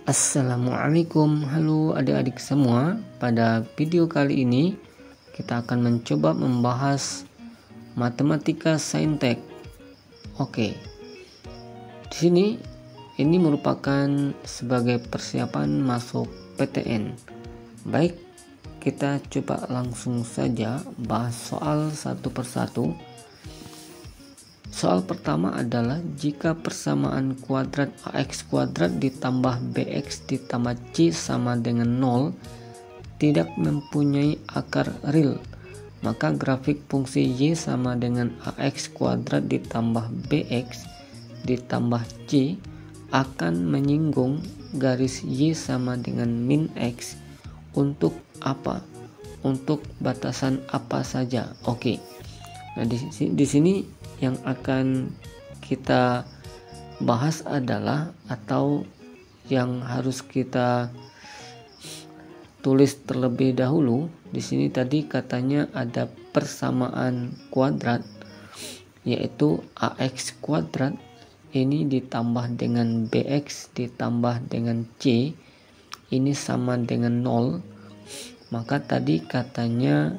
Assalamualaikum, halo adik-adik semua. Pada video kali ini kita akan mencoba membahas matematika saintek. Oke. Di sini ini merupakan sebagai persiapan masuk PTN. Baik, kita coba langsung saja bahas soal satu persatu. Soal pertama adalah jika persamaan kuadrat AX kuadrat ditambah BX ditambah C sama dengan 0 tidak mempunyai akar real, maka grafik fungsi Y sama dengan AX kuadrat ditambah BX ditambah C akan menyinggung garis Y sama dengan min X untuk apa? Untuk batasan apa saja? Oke. Nah, di sini yang akan kita bahas adalah atau yang harus kita tulis terlebih dahulu. Di sini tadi katanya ada persamaan kuadrat, yaitu AX kuadrat ini ditambah dengan BX ditambah dengan C ini sama dengan 0. Maka tadi katanya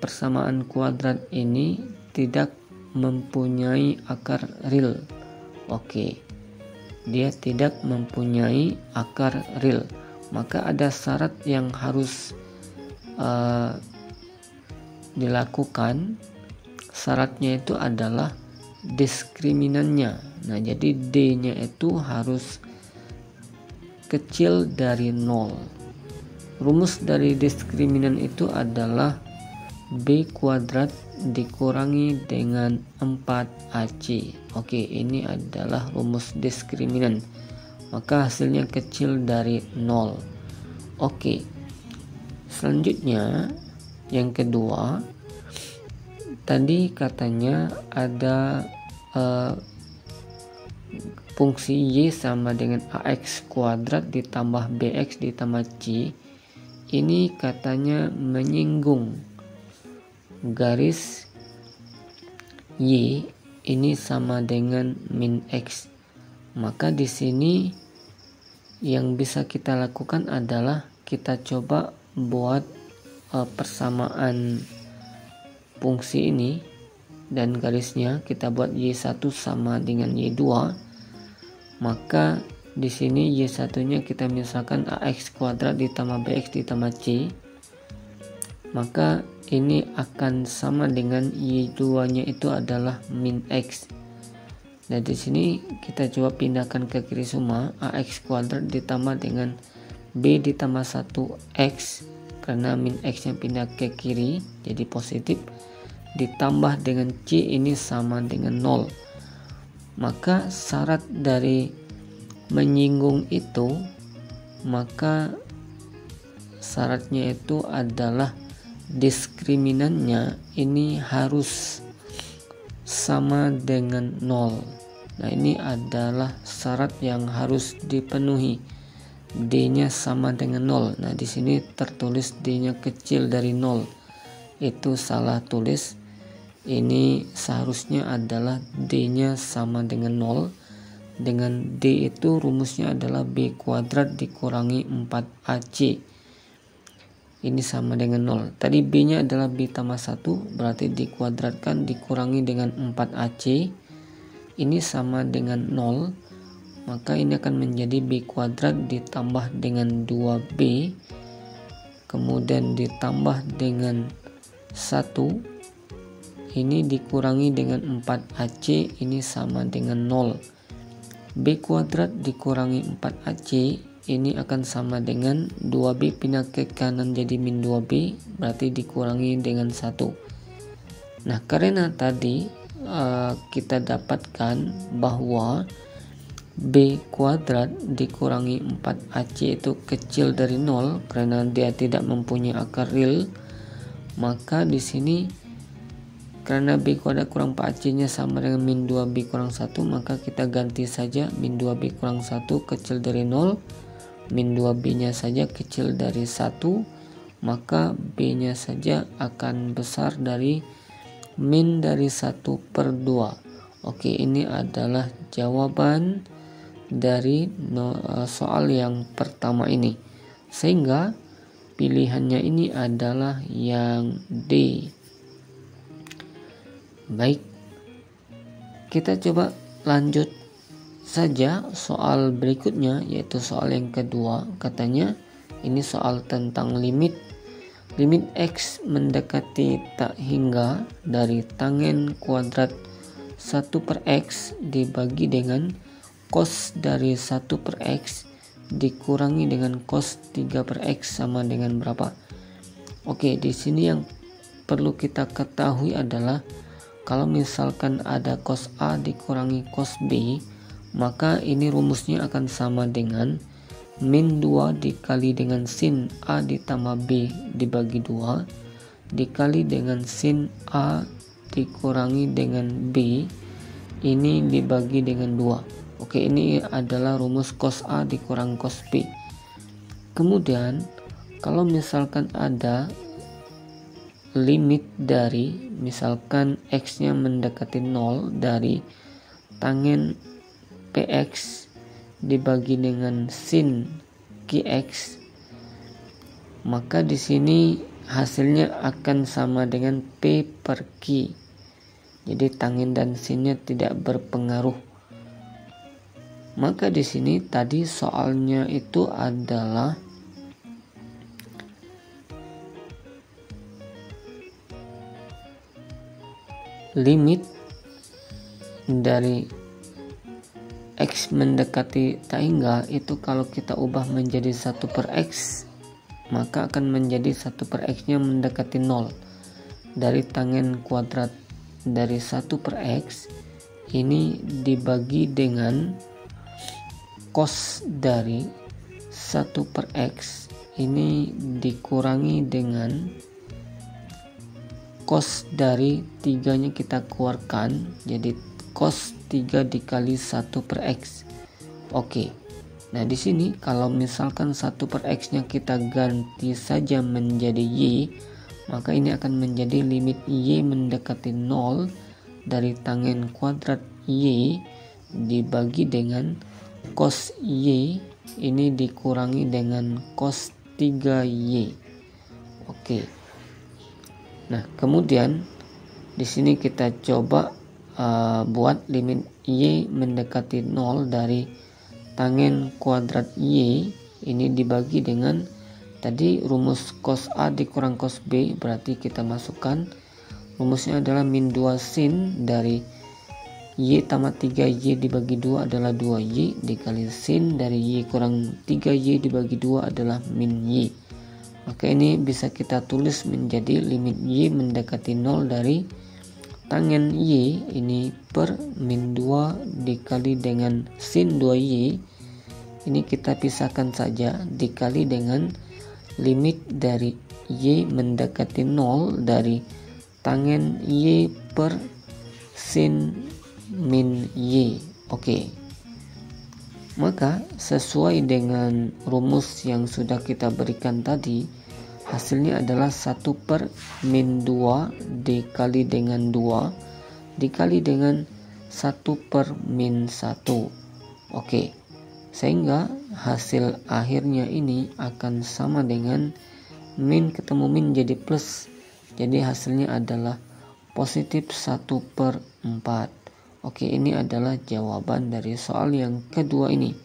persamaan kuadrat ini tidak mempunyai akar real. Oke, dia tidak mempunyai akar real, maka ada syarat yang harus dilakukan. Syaratnya itu adalah diskriminannya. Nah, jadi D nya itu harus kecil dari 0. Rumus dari diskriminan itu adalah B kuadrat dikurangi dengan 4AC. Oke, ini adalah rumus diskriminan. Maka hasilnya kecil dari 0. Oke. Selanjutnya yang kedua, tadi katanya ada fungsi Y sama dengan AX kuadrat ditambah BX ditambah C. Ini katanya menyinggung garis Y ini sama dengan min X. Maka di sini yang bisa kita lakukan adalah kita coba buat persamaan fungsi ini dan garisnya kita buat Y1 sama dengan Y2. Maka di sini Y1-nya kita misalkan AX kuadrat ditambah BX ditambah C. Maka ini akan sama dengan Y2-nya itu adalah min X. Nah, di sini kita coba pindahkan ke kiri semua. AX kuadrat ditambah dengan B ditambah 1X karena min X-nya pindah ke kiri jadi positif, ditambah dengan C ini sama dengan 0. Maka syarat dari menyinggung itu, maka syaratnya itu adalah diskriminannya ini harus sama dengan 0. Nah, ini adalah syarat yang harus dipenuhi. D-nya sama dengan 0. Nah, di sini tertulis D-nya kecil dari 0. Itu salah tulis. Ini seharusnya adalah D-nya sama dengan 0. Dengan D itu rumusnya adalah B kuadrat dikurangi 4AC. Ini sama dengan 0. Tadi B nya adalah B tambah 1, berarti dikuadratkan dikurangi dengan 4AC. Ini sama dengan 0. Maka ini akan menjadi B kuadrat ditambah dengan 2B. Kemudian ditambah dengan 1. Ini dikurangi dengan 4AC. Ini sama dengan 0. B kuadrat dikurangi 4AC. Ini akan sama dengan 2B pindah ke kanan jadi min 2B, berarti dikurangi dengan 1. Nah, karena tadi kita dapatkan bahwa B kuadrat dikurangi 4AC itu kecil dari 0 karena dia tidak mempunyai akar real, maka di sini karena B kuadrat kurang 4AC nya sama dengan min 2B kurang 1, maka kita ganti saja min 2B kurang 1 kecil dari 0, min 2B nya saja kecil dari 1, maka B nya saja akan besar dari min dari 1/2. Oke, ini adalah jawaban dari soal yang pertama ini, sehingga pilihannya ini adalah yang D. Baik, kita coba lanjut saja soal berikutnya, yaitu soal yang kedua. Katanya ini soal tentang limit X mendekati tak hingga dari tangen kuadrat 1/X dibagi dengan cos dari 1/X dikurangi dengan cos 3/X sama dengan berapa? Oke, di sini yang perlu kita ketahui adalah kalau misalkan ada cos A dikurangi cos B, maka ini rumusnya akan sama dengan min 2 dikali dengan sin A ditambah B dibagi 2 dikali dengan sin A dikurangi dengan B ini dibagi dengan 2. Oke, ini adalah rumus cos A dikurang cos B. Kemudian kalau misalkan ada limit dari misalkan X nya mendekati 0 dari tangen PX dibagi dengan sin QX, maka di sini hasilnya akan sama dengan P per Q. Jadi tangen dan sinnya tidak berpengaruh. Maka di sini tadi soalnya itu adalah limit dari X mendekati tak hingga itu kalau kita ubah menjadi 1/X, maka akan menjadi 1/X nya mendekati 0 dari tangen kuadrat dari 1/X ini dibagi dengan cos dari 1/X ini dikurangi dengan cos dari 3 nya kita keluarkan, jadi cos 3 dikali 1/X. Oke. Nah, di sini kalau misalkan 1/X nya kita ganti saja menjadi Y, maka ini akan menjadi limit Y mendekati 0 dari tangen kuadrat Y dibagi dengan cos Y ini dikurangi dengan cos 3Y. Oke. Nah, kemudian di sini kita coba buat limit Y mendekati 0 dari tangen kuadrat Y ini dibagi dengan tadi rumus cos A dikurang cos B, berarti kita masukkan rumusnya adalah min 2 sin dari Y tambah 3Y dibagi 2 adalah 2Y dikali sin dari Y kurang 3Y dibagi 2 adalah min Y. Maka ini bisa kita tulis menjadi limit Y mendekati 0 dari tangen Y ini per min 2 dikali dengan sin 2Y ini kita pisahkan saja dikali dengan limit dari Y mendekati 0 dari tangen Y per sin min Y. Oke. Maka sesuai dengan rumus yang sudah kita berikan tadi, hasilnya adalah 1 per min 2 dikali dengan 2 dikali dengan 1 per min 1. Oke. Sehingga hasil akhirnya ini akan sama dengan min ketemu min jadi plus. Jadi hasilnya adalah positif 1/4. Oke, ini adalah jawaban dari soal yang kedua ini.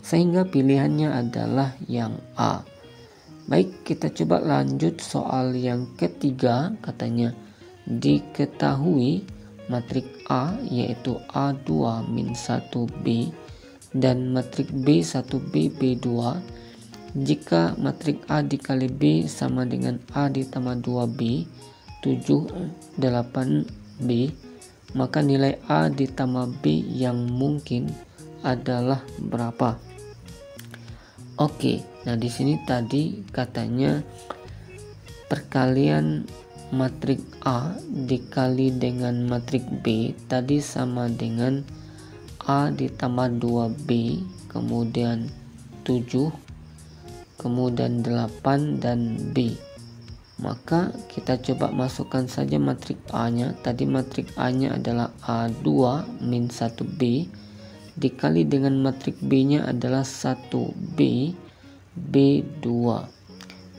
Sehingga pilihannya adalah yang A. Baik, kita coba lanjut soal yang ketiga. Katanya diketahui matrik A yaitu A2 min 1B dan matrik B1B B2 jika matrik A dikali B sama dengan A ditambah 2B 7 8B, maka nilai A ditambah B yang mungkin adalah berapa? Oke, nah di sini tadi katanya perkalian matrik A dikali dengan matrik B tadi sama dengan A ditambah 2B kemudian 7 kemudian 8 dan B. Maka kita coba masukkan saja matrik A nya. Tadi matrik A nya adalah A2 min 1B dikali dengan matrik B-nya adalah 1B, B2.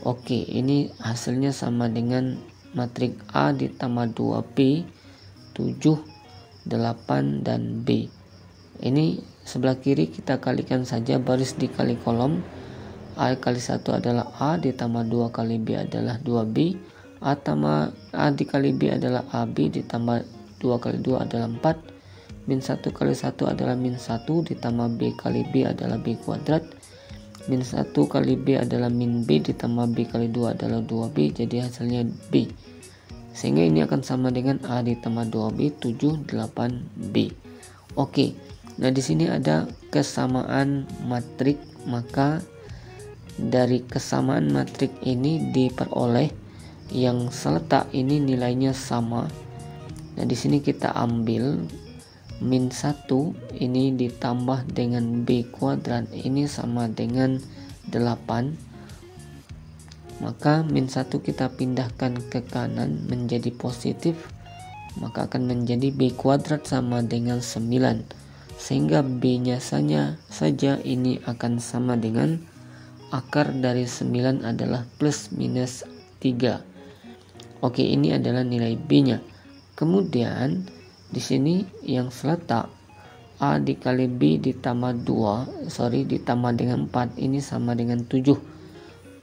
Oke, ini hasilnya sama dengan matrik A ditambah 2B, 7, 8, dan B. Ini sebelah kiri kita kalikan saja, baris dikali kolom. A kali 1 adalah A, ditambah 2 kali B adalah 2B. A dikali B adalah AB, ditambah 2 kali 2 adalah 4. Min 1 kali 1 adalah min 1, ditambah B kali B adalah B kuadrat. Min 1 kali B adalah min B, ditambah B kali 2 adalah 2B, jadi hasilnya B. Sehingga ini akan sama dengan A ditambah 2B, 7, 8B. Oke, nah di sini ada kesamaan matrik, maka dari kesamaan matrik ini diperoleh yang seletak ini nilainya sama. Nah di sini kita ambil min 1 ini ditambah dengan B kuadrat ini sama dengan 8. Maka min 1 kita pindahkan ke kanan menjadi positif, maka akan menjadi B kuadrat sama dengan 9. Sehingga B nya saja ini akan sama dengan akar dari 9 adalah plus minus 3. Oke, ini adalah nilai B nya. Kemudian di sini yang seletak A dikali B ditambah ditambah dengan 4 ini sama dengan 7.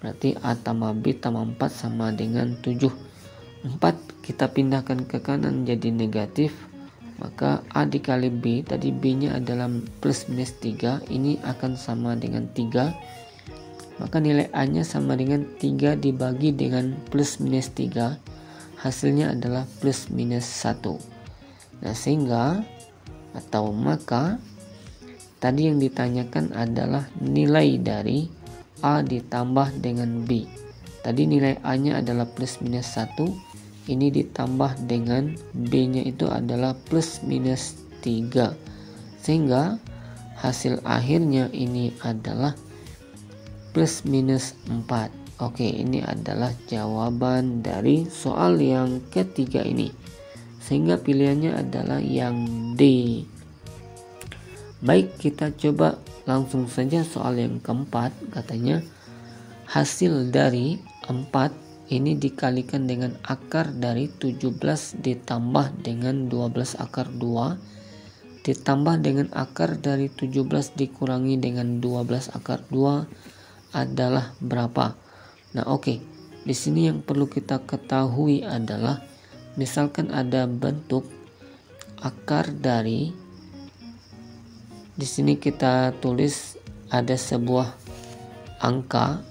Berarti A tambah B tambah 4 sama dengan 7. 4 kita pindahkan ke kanan jadi negatif. Maka A dikali B, tadi B nya adalah plus minus 3, ini akan sama dengan 3. Maka nilai A nya sama dengan 3 dibagi dengan plus minus 3. Hasilnya adalah plus minus 1. Nah maka tadi yang ditanyakan adalah nilai dari A ditambah dengan B. Tadi nilai A nya adalah plus minus 1, ini ditambah dengan B nya itu adalah plus minus 3. Sehingga hasil akhirnya ini adalah plus minus 4. Oke, ini adalah jawaban dari soal yang ketiga ini. Sehingga pilihannya adalah yang D. Baik, kita coba langsung saja soal yang keempat. Katanya hasil dari 4 ini dikalikan dengan akar dari 17 ditambah dengan 12 akar 2 ditambah dengan akar dari 17 dikurangi dengan 12 akar 2 adalah berapa? Nah, oke. Di sini yang perlu kita ketahui adalah misalkan ada bentuk akar dari, di sini kita tulis ada sebuah angka,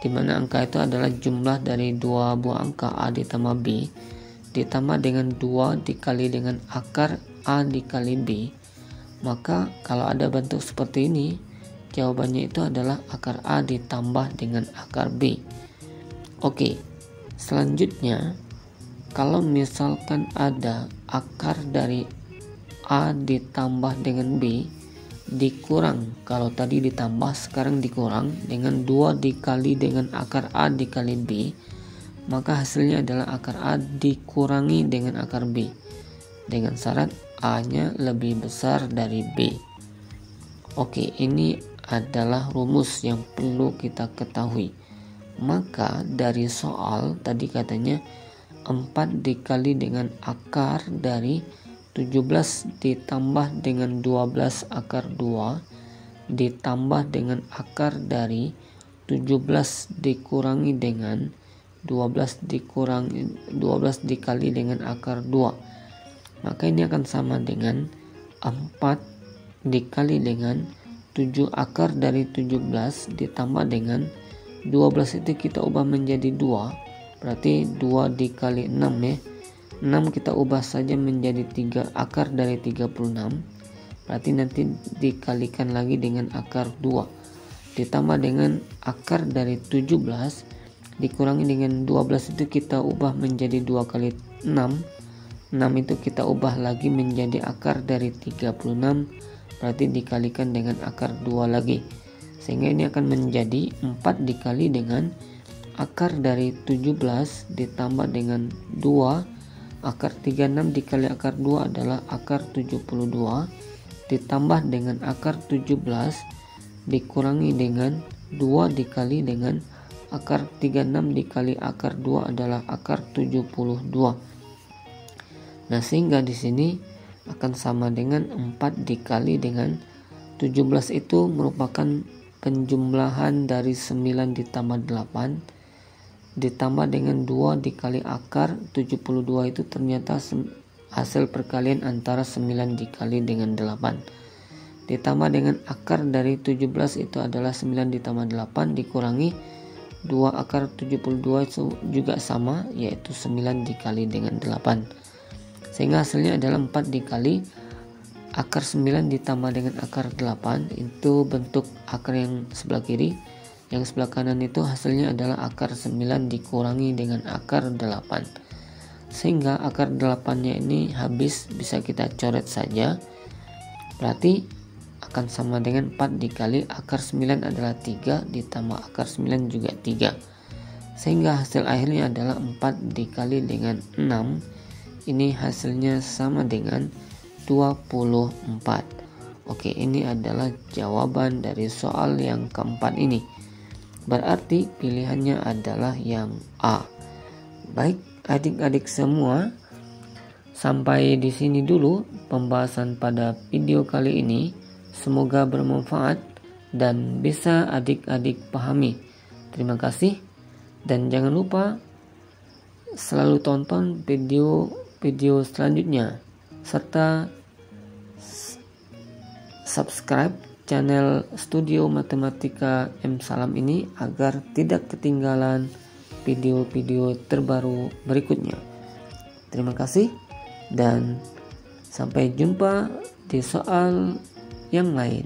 di mana angka itu adalah jumlah dari dua buah angka A ditambah B ditambah dengan 2 dikali dengan akar A dikali B. Maka kalau ada bentuk seperti ini, jawabannya itu adalah akar A ditambah dengan akar B. Oke, selanjutnya kalau misalkan ada akar dari A ditambah dengan B dikurang, kalau tadi ditambah sekarang dikurang dengan 2 dikali dengan akar A dikali B, maka hasilnya adalah akar A dikurangi dengan akar B dengan syarat A nya lebih besar dari B. Oke, ini adalah rumus yang perlu kita ketahui. Maka dari soal tadi katanya 4 dikali dengan akar dari 17 ditambah dengan 12 akar 2 ditambah dengan akar dari 17 dikurangi dengan 12 dikali dengan akar 2. Maka ini akan sama dengan 4 dikali dengan 7 akar dari 17 ditambah dengan 12 itu kita ubah menjadi 2. Berarti 2 dikali 6 ya. 6 kita ubah saja menjadi 3 akar dari 36. Berarti nanti dikalikan lagi dengan akar 2. Ditambah dengan akar dari 17 dikurangi dengan 12 itu kita ubah menjadi 2 kali 6. 6 itu kita ubah lagi menjadi akar dari 36. Berarti dikalikan dengan akar 2 lagi. Sehingga ini akan menjadi 4 dikali dengan akar dari 17 ditambah dengan 2 akar 36 dikali akar 2 adalah akar 72 ditambah dengan akar 17 dikurangi dengan 2 dikali dengan akar 36 dikali akar 2 adalah akar 72. Nah, sehingga di sini akan sama dengan 4 dikali dengan 17 itu merupakan penjumlahan dari 9 ditambah 8 ditambah dengan 2 dikali akar 72 itu ternyata hasil perkalian antara 9 dikali dengan 8 ditambah dengan akar dari 17 itu adalah 9 ditambah 8 dikurangi 2 akar 72 itu juga sama, yaitu 9 dikali dengan 8, sehingga hasilnya adalah 4 dikali akar 9 ditambah dengan akar 8. Itu bentuk akar yang sebelah kiri. Yang sebelah kanan itu hasilnya adalah akar 9 dikurangi dengan akar 8, sehingga akar 8 nya ini habis, bisa kita coret saja. Berarti akan sama dengan 4 dikali akar 9 adalah 3 ditambah akar 9 juga 3, sehingga hasil akhirnya adalah 4 dikali dengan 6. Ini hasilnya sama dengan 24. Oke, ini adalah jawaban dari soal yang keempat ini. Berarti pilihannya adalah yang A. Baik adik-adik semua, sampai di sini dulu pembahasan pada video kali ini. Semoga bermanfaat dan bisa adik-adik pahami. Terima kasih, dan jangan lupa selalu tonton video selanjutnya serta subscribe channel Studio Matematika M Salam ini agar tidak ketinggalan video-video terbaru berikutnya. Terima kasih dan sampai jumpa di soal yang lain.